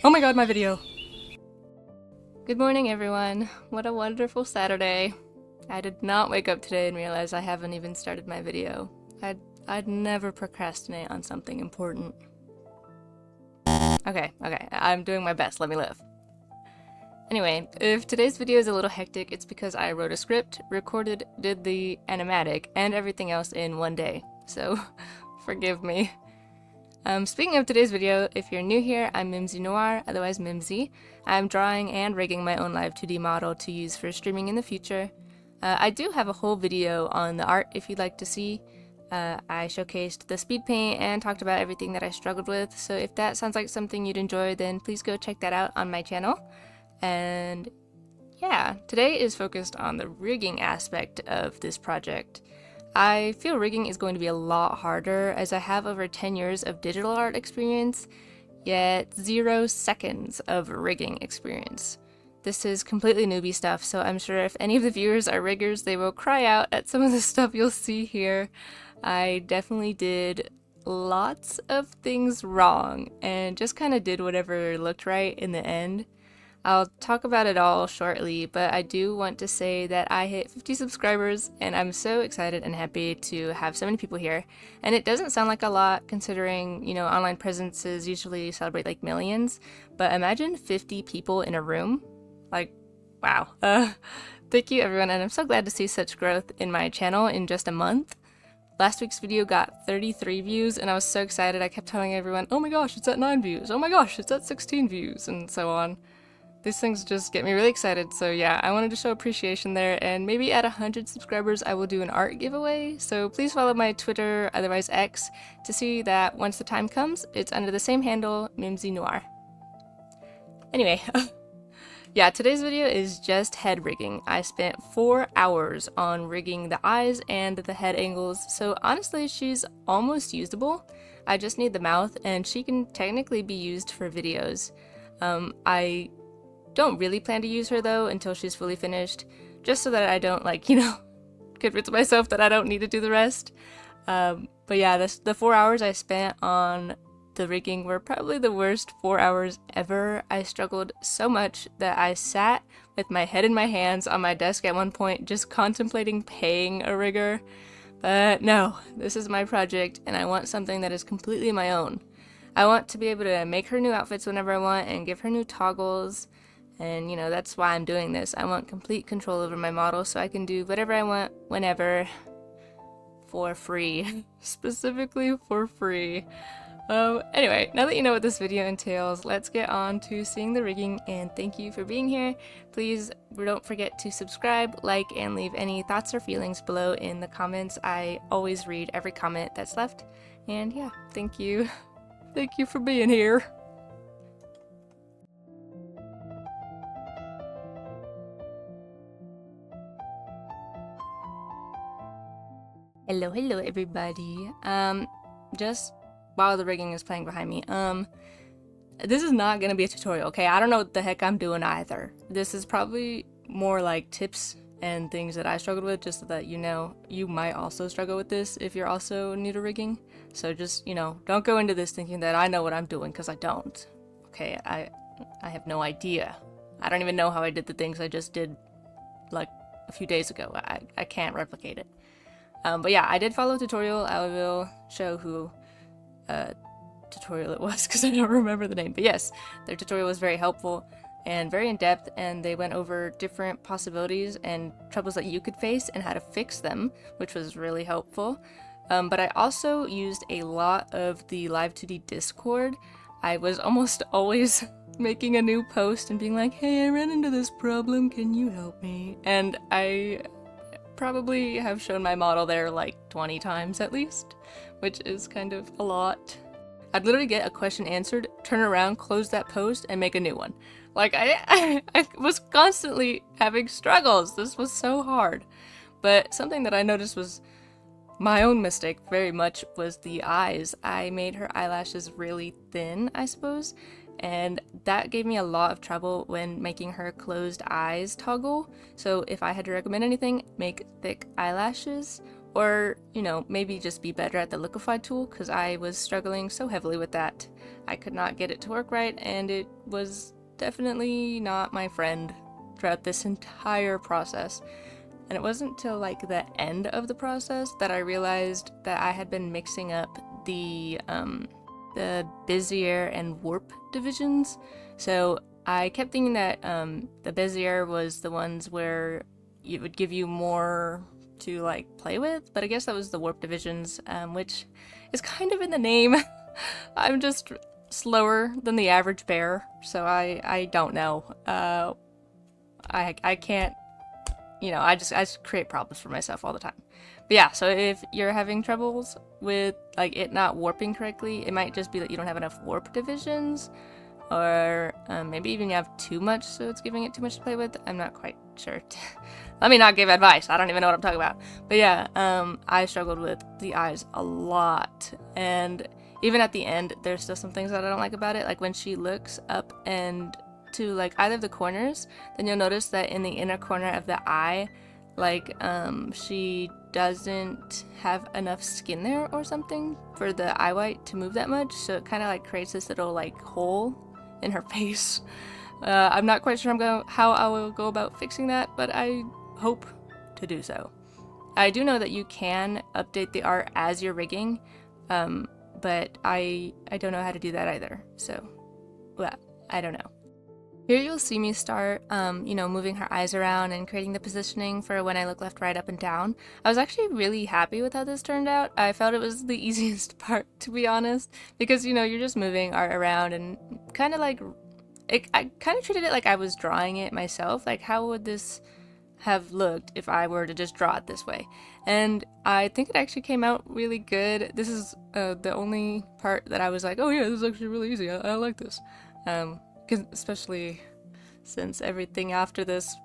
Oh my god, my video. Good morning, everyone. What a wonderful Saturday. I did not wake up today and realize I haven't even started my video. I'd never procrastinate on something important. Okay, I'm doing my best. Let me live. Anyway, if today's video is a little hectic, it's because I wrote a script, recorded, did the animatic, and everything else in one day. So, forgive me. Speaking of today's video, if you're new here, I'm Mimsy Noir, otherwise Mimsy. I'm drawing and rigging my own live 2D model to use for streaming in the future. I do have a whole video on the art if you'd like to see. I showcased the speed paint and talked about everything that I struggled with, so if that sounds like something you'd enjoy, then please go check that out on my channel. And yeah, today is focused on the rigging aspect of this project. I feel rigging is going to be a lot harder as I have over 10 years of digital art experience, yet 0 seconds of rigging experience. This is completely newbie stuff, so I'm sure if any of the viewers are riggers, they will cry out at some of the stuff you'll see here. I definitely did lots of things wrong and just kind of did whatever looked right in the end. I'll talk about it all shortly, but I do want to say that I hit 50 subscribers and I'm so excited and happy to have so many people here. And it doesn't sound like a lot considering, you know, online presences usually celebrate like millions, but imagine 50 people in a room. Like, wow. Thank you everyone, and I'm so glad to see such growth in my channel in just a month. Last week's video got 33 views and I was so excited. I kept telling everyone, oh my gosh, it's at 9 views. Oh my gosh, it's at 16 views, and so on. These things just get me really excited, so yeah, I wanted to show appreciation there, and maybe at 100 subscribers I will do an art giveaway, so please follow my Twitter, otherwise X, to see that once the time comes, it's under the same handle, Mimsy Noir. Anyway, yeah, today's video is just head rigging. I spent 4 hours on rigging the eyes and the head angles, so honestly she's almost usable. I just need the mouth, and she can technically be used for videos. I don't really plan to use her though until she's fully finished, just so that I don't, like, you know, convince myself that I don't need to do the rest. But yeah, the 4 hours I spent on the rigging were probably the worst 4 hours ever. I struggled so much that I sat with my head in my hands on my desk at one point just contemplating paying a rigger. But no, this is my project and I want something that is completely my own. I want to be able to make her new outfits whenever I want and give her new toggles. And, you know, that's why I'm doing this. I want complete control over my model so I can do whatever I want, whenever, for free. Specifically for free. Anyway, now that you know what this video entails, let's get on to seeing the rigging, and thank you for being here. Please don't forget to subscribe, like, and leave any thoughts or feelings below in the comments. I always read every comment that's left. And yeah, thank you. Thank you for being here. Hello everybody. Just while the rigging is playing behind me, this is not gonna be a tutorial, okay? I don't know what the heck I'm doing either. This is probably more like tips and things that I struggled with, just so that you know you might also struggle with this if you're also new to rigging. So just, you know, don't go into this thinking that I know what I'm doing, because I don't. Okay, I have no idea. I don't even know how I did the things I just did like a few days ago. I can't replicate it. But yeah, I did follow a tutorial. I will show who tutorial it was because I don't remember the name. But yes, their tutorial was very helpful and very in-depth, and they went over different possibilities and troubles that you could face and how to fix them, which was really helpful. But I also used a lot of the Live 2D Discord. I was almost always making a new post and being like, hey, I ran into this problem, can you help me? And I probably have shown my model there like 20 times at least, which is kind of a lot. I'd literally get a question answered, turn around, close that post, and make a new one. Like, I was constantly having struggles. This was so hard. But something that I noticed was my own mistake very much was the eyes. I made her eyelashes really thin, I suppose, and that gave me a lot of trouble when making her closed eyes toggle. So if I had to recommend anything, make thick eyelashes or, maybe just be better at the liquify tool, because I was struggling so heavily with that. I could not get it to work right, and it was definitely not my friend throughout this entire process. And it wasn't till like the end of the process that I realized that I had been mixing up the Bezier and warp divisions. So I kept thinking that the Bezier was the ones where it would give you more to like play with, but I guess that was the warp divisions, which is kind of in the name. I'm just slower than the average bear, so I don't know. I can't, I just create problems for myself all the time. But yeah, so if you're having troubles with like it not warping correctly, it might just be that you don't have enough warp divisions, or maybe even you have too much, so it's giving it too much to play with. I'm not quite sure. Let me not give advice. I don't even know what I'm talking about. But yeah, I struggled with the eyes a lot, and even at the end, there's still some things that I don't like about it. Like when she looks up and to like either of the corners, then you'll notice that in the inner corner of the eye, like she doesn't have enough skin there or something for the eye white to move that much, so it kind of like creates this little like hole in her face. I'm not quite sure how I will go about fixing that, but I hope to do so. I do know that you can update the art as you're rigging, but I don't know how to do that either, so well, I don't know. Here you'll see me start, moving her eyes around and creating the positioning for when I look left, right, up, and down. I was actually really happy with how this turned out. I felt it was the easiest part, to be honest, because, you're just moving art around and kind of like, I kind of treated it like I was drawing it myself. Like, how would this have looked if I were to just draw it this way? And I think it actually came out really good. This is the only part that I was like, oh yeah, this is actually really easy. I like this. Especially since everything after this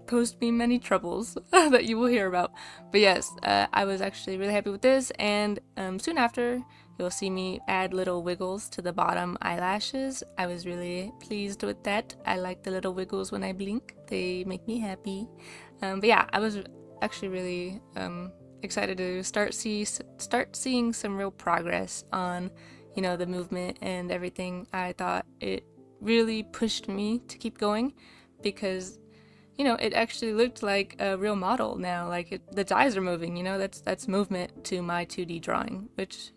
posed me many troubles that you will hear about. But yes, I was actually really happy with this, and soon after you'll see me add little wiggles to the bottom eyelashes. I was really pleased with that. I like the little wiggles when I blink. They make me happy. But yeah, I was actually really excited to start seeing some real progress on the movement and everything. I thought it really pushed me to keep going, because it actually looked like a real model now. Like its eyes are moving, that's movement to my 2D drawing, which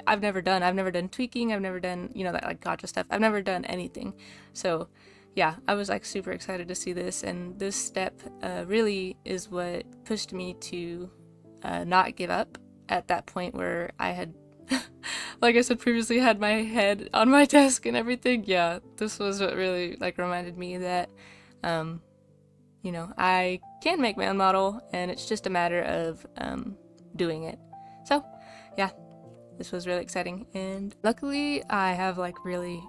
I've never done tweaking, I've never done that like gotcha stuff, I've never done anything. So yeah, I was like super excited to see this, and this step really is what pushed me to not give up at that point where I had like I said previously, had my head on my desk and everything. Yeah, this was what really like reminded me that I can make my own model, and it's just a matter of doing it. So yeah, this was really exciting, and luckily I have like really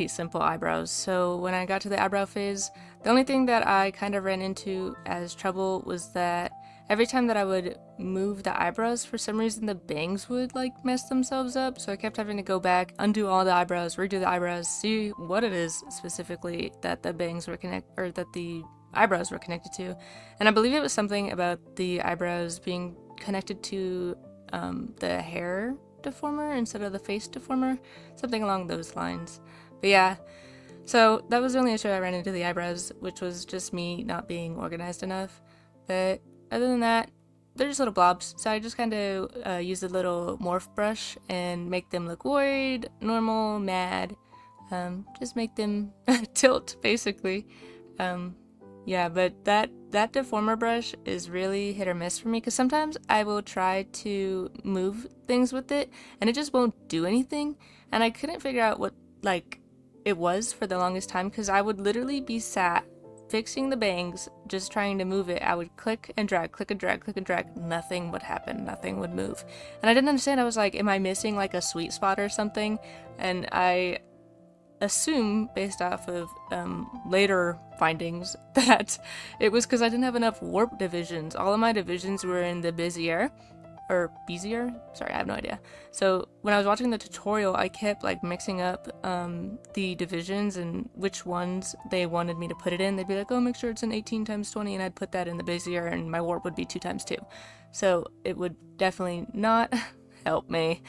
simple eyebrows. So when I got to the eyebrow phase, the only thing that I kind of ran into as trouble was that every time that I would move the eyebrows, for some reason the bangs would like mess themselves up, so I kept having to go back, undo all the eyebrows, redo the eyebrows, see what it is specifically that the bangs were that the eyebrows were connected to. And I believe it was something about the eyebrows being connected to the hair deformer instead of the face deformer, something along those lines. But yeah, so that was the only issue I ran into, the eyebrows, which was just me not being organized enough. But other than that, they're just little blobs, so I just kind of use a little morph brush and make them look worried, normal, mad, just make them tilt, basically. Yeah, but that deformer brush is really hit or miss for me, because sometimes I will try to move things with it, and it just won't do anything, and I couldn't figure out what, like, it was for the longest time, because I would literally be sat fixing the bangs, just trying to move it. I would click and drag, click and drag, click and drag. Nothing would happen. Nothing would move. And I didn't understand. I was like, am I missing like a sweet spot or something? And I assume, based off of later findings, that it was because I didn't have enough warp divisions. All of my divisions were in the Bezier, or Bezier? Sorry, I have no idea. So when I was watching the tutorial, I kept like mixing up the divisions and which ones they wanted me to put it in. They'd be like, oh, make sure it's an 18 times 20, and I'd put that in the Bezier, and my warp would be 2 times 2. So it would definitely not help me.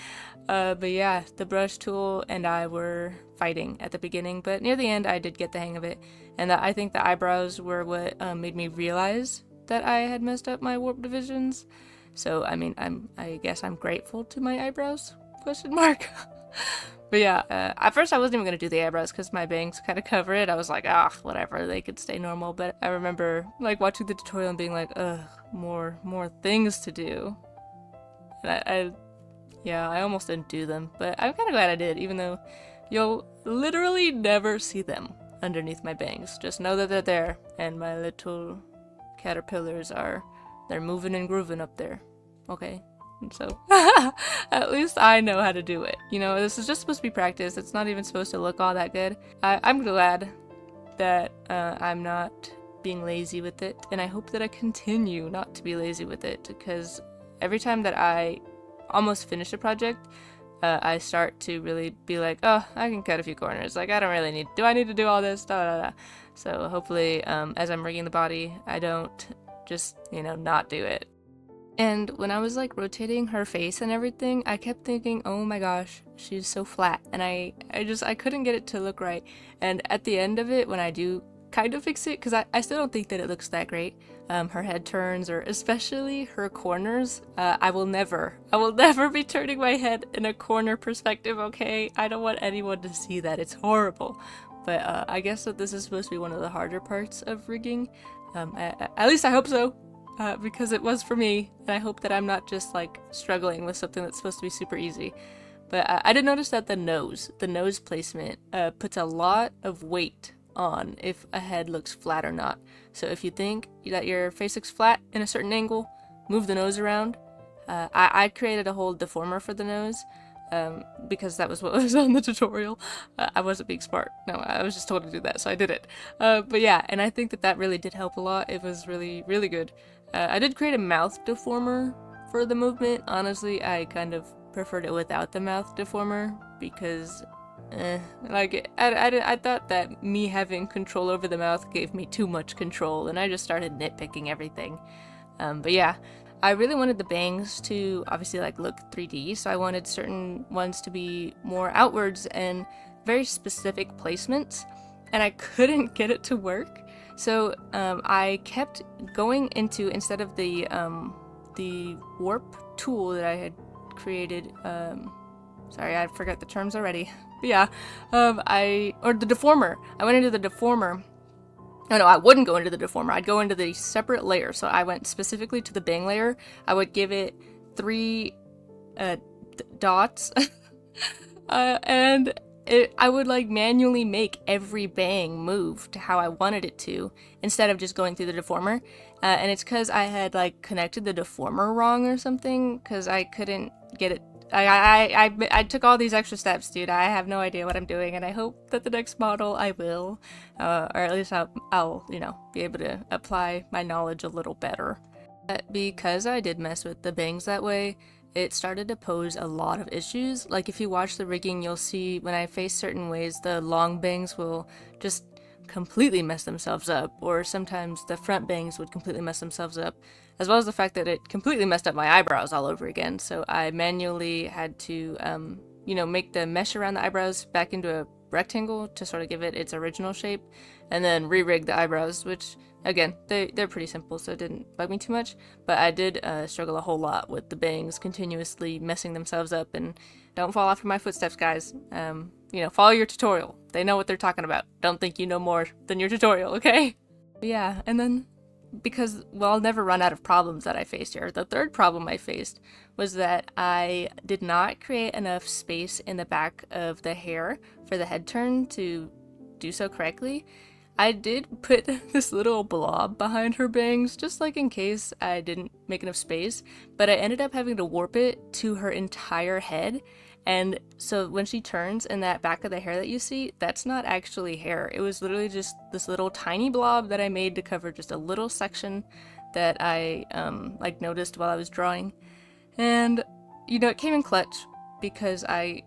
But yeah, the brush tool and I were fighting at the beginning, but near the end I did get the hang of it. And I think the eyebrows were what made me realize that I had messed up my warp divisions. So I mean, I guess I'm grateful to my eyebrows? Question mark. But yeah, at first I wasn't even gonna do the eyebrows because my bangs kind of cover it. I was like, ah, whatever, they could stay normal. But I remember like watching the tutorial and being like, ugh, more things to do. And yeah, I almost didn't do them, but I'm kind of glad I did, even though you'll literally never see them underneath my bangs. Just know that they're there, and my little caterpillars they're moving and grooving up there. Okay, and so at least I know how to do it. You know, this is just supposed to be practice. It's not even supposed to look all that good. I'm glad that I'm not being lazy with it, and I hope that I continue not to be lazy with it, because every time that I almost finish a project, I start to really be like, oh, I can cut a few corners. Like, I don't really do I need to do all this? Da, da, da. So hopefully, as I'm rigging the body, I don't just, you know, not do it. And when I was like rotating her face and everything, I kept thinking, oh my gosh, she's so flat. And I couldn't get it to look right. And at the end of it, when I do kind of fix it, because I still don't think that it looks that great, her head turns, or especially her corners, I will never be turning my head in a corner perspective, okay? I don't want anyone to see that. It's horrible. But I guess that this is supposed to be one of the harder parts of rigging. At least I hope so, because it was for me, and I hope that I'm not just like struggling with something that's supposed to be super easy. But I did notice that the nose placement puts a lot of weight on if a head looks flat or not. So if you think that your face looks flat in a certain angle, move the nose around. I created a whole deformer for the nose, because that was what was on the tutorial. I wasn't being smart. No, I was just told to do that, so I did it. But yeah, and I think that really did help a lot. It was really, really good. I did create a mouth deformer for the movement. Honestly, I kind of preferred it without the mouth deformer, because like, I thought that me having control over the mouth gave me too much control, and I just started nitpicking everything. But yeah, I really wanted the bangs to obviously like look 3D, so I wanted certain ones to be more outwards and very specific placements, and I couldn't get it to work. So I kept going into, instead of the warp tool that I had created, sorry, I forgot the terms already. But yeah, or the deformer. I went into the deformer. No, I wouldn't go into the deformer. I'd go into the separate layer. So I went specifically to the bang layer. I would give it 3 dots, and I would like manually make every bang move to how I wanted it to, instead of just going through the deformer. And it's because I had like connected the deformer wrong or something, because I couldn't get it. I took all these extra steps, dude. I have no idea what I'm doing, and I hope that the next model I will, or at least I'll, you know, be able to apply my knowledge a little better. But because I did mess with the bangs that way, it started to pose a lot of issues. Like, if you watch the rigging, you'll see when I face certain ways, the long bangs will just completely mess themselves up, or sometimes the front bangs would completely mess themselves up, as well as the fact that it completely messed up my eyebrows all over again. So I manually had to, you know, make the mesh around the eyebrows back into a rectangle to sort of give it its original shape, and then re-rig the eyebrows, which, again, they're pretty simple, so it didn't bug me too much. But I did struggle a whole lot with the bangs continuously messing themselves up. And don't fall after my footsteps, guys. You know, follow your tutorial. They know what they're talking about. Don't think you know more than your tutorial, okay? But yeah, and then, because, well, I'll never run out of problems that I faced here. The third problem I faced was that I did not create enough space in the back of the hair for the head turn to do so correctly. I did put this little blob behind her bangs, just like in case I didn't make enough space, but I ended up having to warp it to her entire head. And so when she turns, in that back of the hair that you see, that's not actually hair. It was literally just this little tiny blob that I made to cover just a little section that I like noticed while I was drawing. And, you know, it came in clutch because I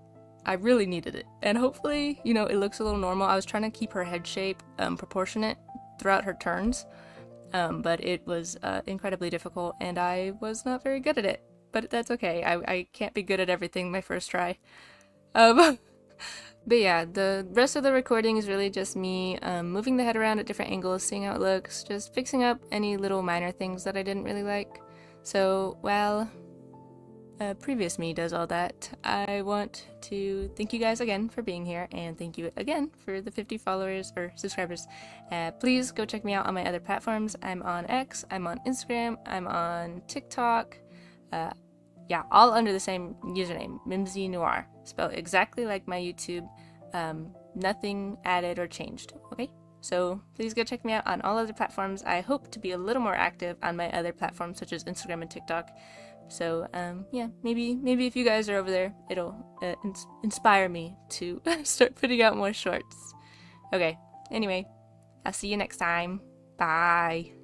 really needed it. And hopefully, you know, it looks a little normal. I was trying to keep her head shape proportionate throughout her turns, but it was incredibly difficult, and I was not very good at it. But that's okay. I can't be good at everything my first try. But yeah, the rest of the recording is really just me moving the head around at different angles, seeing how it looks, just fixing up any little minor things that I didn't really like. So while previous me does all that, I want to thank you guys again for being here, and thank you again for the 50 followers or subscribers. Please go check me out on my other platforms. I'm on X, I'm on Instagram, I'm on TikTok. Yeah, all under the same username, Mimsy Noir, spelled exactly like my YouTube. Nothing added or changed, okay? So please go check me out on all other platforms. I hope to be a little more active on my other platforms such as Instagram and TikTok. So yeah, maybe if you guys are over there, it'll inspire me to start putting out more shorts. Okay, anyway, I'll see you next time. Bye.